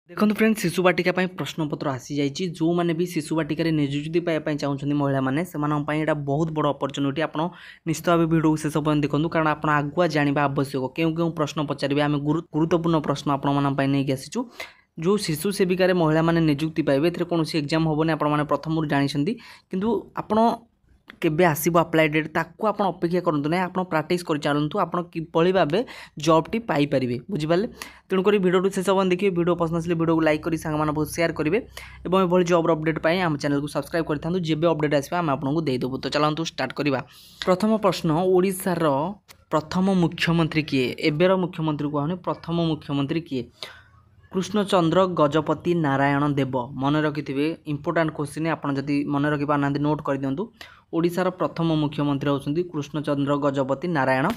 देखो फ्रेंड्स शिशु बाटिका प्रश्नपत्र आसी जाइए जो मैंने भी शिशु बाटिका निजुक्ति पाइबा चाहते महिला मैंने से बहुत बड़ अपरच्युनिटी आप निश्चित भाव भिडियो शेष पर्यटन देखूँ कारण आप आगुआ जाना आवश्यक क्यों क्यों प्रश्न पचारे आम गुरुत्वपूर्ण प्रश्न आपकी आसीचु जो शिशु सेविकार महिला मैंने निजुक्ति पाइबे कौन एग्जाम हेनी आपने प्रथम जानते किंतु आपण केबे आसीबो अप्लाई डेट ताकू आपण अपेक्षा करंतु नै आपण प्रैक्टिस कर चालंतु आपण किपळी भाबे जॉब टी पाई परिबे बुझिबाले तेणु करी वीडियो टू शेष अपन देखिए वीडियो पसंद आसले वीडियो को लाइक करी संग माने बहुत शेयर करिवे एवं एभली जॉब अपडेट पाई हम चैनल को सब्सक्राइब करथांतु जेबे अपडेट आसीबा हम आपनको देई देबो। तो चलंतु स्टार्ट करिबा। प्रथम प्रश्न ओडिसा रो प्रथम मुख्यमंत्री किए एबेर मुख्यमंत्री को प्रथम मुख्यमंत्री किए कृष्णचंद्र गजपति नारायण देव मन रखिथे इंपोर्टाट क्वेश्चन आपड़ जदि मन रखि पाना नोट कर दिंतु ओडिशार प्रथम मुख्यमंत्री होउछन्ती कृष्णचंद्र गजपति नारायण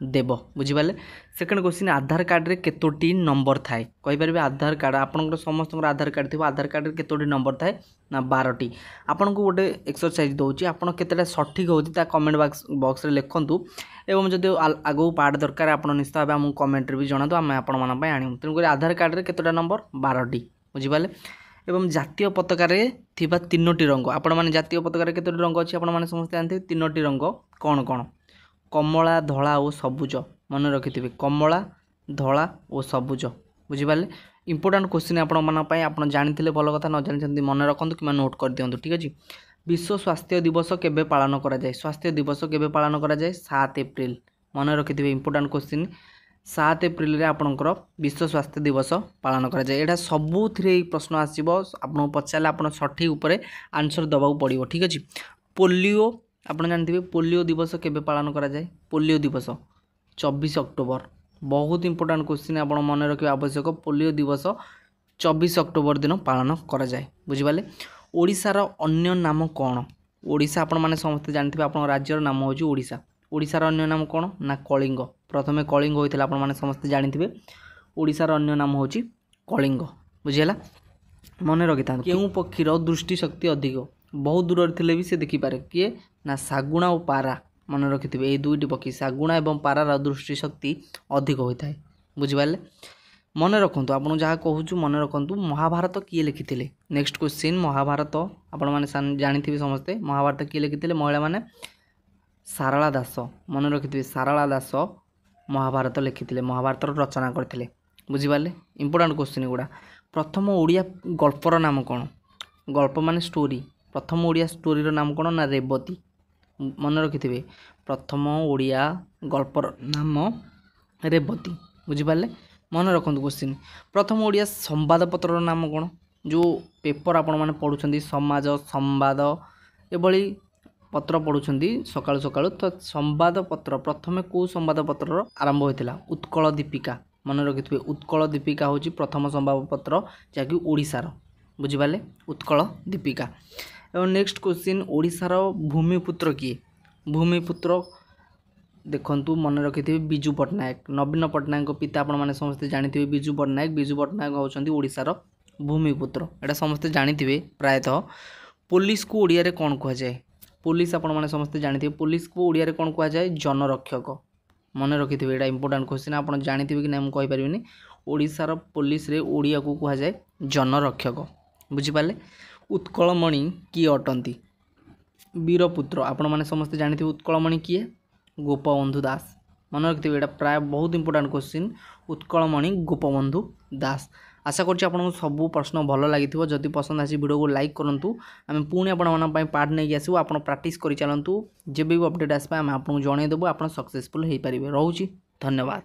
देव बुझिपारे। सेकेंड क्वेश्चन आधार कार्ड रे केतोटी नंबर थाए कहिपारे आधार कार्ड आपनकर समस्त आधार कार्ड थी आधार कार्ड रे केतोटी नंबर थाए ना 12टी आपन को गोटे एक्सरसाइज दउची आपन केतेटा सठिक होउची ता कमेंट बॉक्स रे लिखंतु एवं जदि आगो पार्ट दरकार आपन निश्चित भाव आम कमेंट रे भी जणातु आम आपण मन पय आनिमु तेणुकर आधार कार्ड रे केतोटा नंबर 12टी बुझिपारे। एवं जातीय पताकार थिबा 3टी रंग आपण माने जातीय पताकार केतोटी रंग अछि आपण माने समस्त जानते 3टी रंग कौन कौन कमला धला और सबुज मन रखिथे कमला धला और सबुज बुझिपारे। इंपोर्टाट क्वेश्चन आपण जानिथिले भल कथा न जानिछन्ती मन रखंतु कि नोट कर दियंतु ठीक अछि। विश्व स्वास्थ्य दिवस केबे पालन करा जाय स्वास्थ्य दिवस केबे पालन करा जाय 7 एप्रिल मन रखिथे इंपोर्टाट क्वेश्चन 7 एप्रिल रे आपणकर विश्व स्वास्थ्य दिवस पालन करा जाय एटा सबुथिरे प्रश्न आसीबो आपन पचारले आपन सठिक ऊपर आंसर दबाउ पड़िबो ठीक अछि। पोलियो आपन जानथिबे पोलियो दिवस केबे पालन करा जाय पोलियो दिवस 24 अक्टोबर बहुत इंपोर्टाट क्वेश्चन आपन मन रखिबा आवश्यक पोलियो दिवस 24 अक्टोबर दिन पालन करा जाय बुझिबाले। ओडिसा रो अन्य नाम कोन ओडिसा आपन माने समस्त जानथिबे आपन राज्यर नाम होची ओडिसा ओडिसा रो अन्य नाम कोन ना कलिंग प्रथमे कलिंग होइतिला आपन माने समस्त जानथिबे ओडिसा रो अन्य नाम होची कलिंग बुझिला मन रखिता केउ पक्षी रो दृष्टि शक्ति अधिक बहुत दूर थिले भी से देखि पारे किए ना सागुणा और पारा मन रखिथे ए दुईटी पक्षी सागुणा एवं पारार दृष्टि शक्ति अधिक होता है बुझिपारे। मन रखु आपन जहाँ कहूँ मन रखु महाभारत किए लिखिथिले नेक्स्ट क्वेश्चन महाभारत आपण माने जानिथिबे समस्ते महाभारत किए लिखिथिले महिला माने सारला दास मन रखिथिबे सारला दास महाभारत लिखिथिले महाभारत रचना करथिले बुझिपारे। इंपोर्टाट क्वेश्चन गुड़ा प्रथम ओडिया गल्पर नाम कौन गल्प माने स्टोरी प्रथम ओडिया स्टोरी रो नाम कौन ना रेवती मन रखिथिबे प्रथम ओडिया गल्पर नाम रेवती बुझिपारे। मन रखु क्वेश्चन प्रथम ओडिया संवादपत्र नाम कौन जो पेपर आपण माने पढुछंती समाज संवाद एभली पत्र पढुछंती सकाळु सकाळु तो संवादपत्र प्रथमे को संवादपत्र आरंभ होइतिला उत्कल दीपिका मन रखिथिबे उत्कल दीपिका होची प्रथम संवादपत्र जाकि ओडिसा रो बुझिपाले उत्कल दीपिका। एवं नेक्स्ट क्वेश्चन ओडिशार भूमिपुत्र किए भूमिपुत्र देखंतु मन रखिथे बिजू पट्टनायक नवीन पट्टनायक पिता आपण माने समस्त जानिथिबे बिजू पट्टनायक होउछंती ओडिशार भूमिपुत्र एटा समस्त जानिथिबे प्रायतः। पुलिस को ओडिया रे कोन कहआ जाय पुलिस आपण माने समस्त जानिथिबे पुलिस को ओडिया रे कोन कहआ जाय जनरक्षक मन रखिथिबे एटा इंपोर्टेंट क्वेश्चन आपण जानिथिबे कि नै हम कहि परिबिनी ओडिशार पुलिस रे ओडिया को कहआ जाय जनरक्षक बुझिपाले। उत्कलमणि किए अटंती वीरपुत्र आपण माने समस्त जानिथिबे उत्कलमणि किए गोपबंधु दास मन रखिथिबे एटा प्राय बहुत इंपोर्टेंट क्वेश्चन उत्कलमणि गोपबंधु दास। आशा करछि आपनको सब प्रश्न भल लागिथिबो जदि पसंद आसी वीडियो को लाइक करंतु आमे पुणी आपण मन पय पार्ट नै आसीबो आपण प्रैक्टिस करि चलंतु जेबे भी अपडेट आसबा आमे आपनको जणाइ देबो आपण सक्सेसफुल हेइ परिबे। रहूची धन्यवाद।